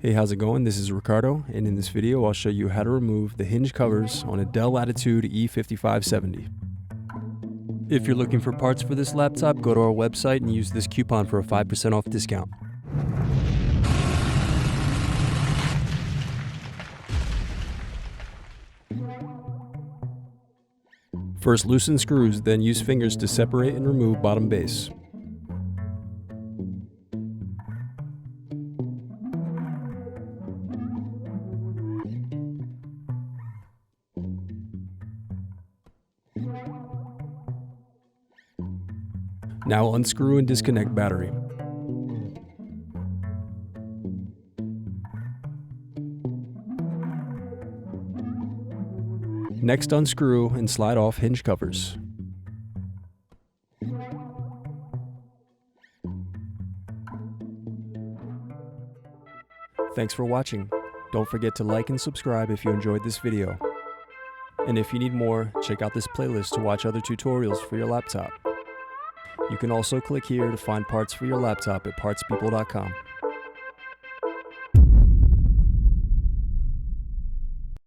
Hey, how's it going? This is Ricardo, and in this video I'll show you how to remove the hinge covers on a Dell Latitude E5570. If you're looking for parts for this laptop, go to our website and use this coupon for a 5% off discount. First loosen screws, then use fingers to separate and remove bottom base. Now unscrew and disconnect battery. Next, unscrew and slide off hinge covers. Thanks for watching. Don't forget to like and subscribe if you enjoyed this video. And if you need more, check out this playlist to watch other tutorials for your laptop. You can also click here to find parts for your laptop at partspeople.com.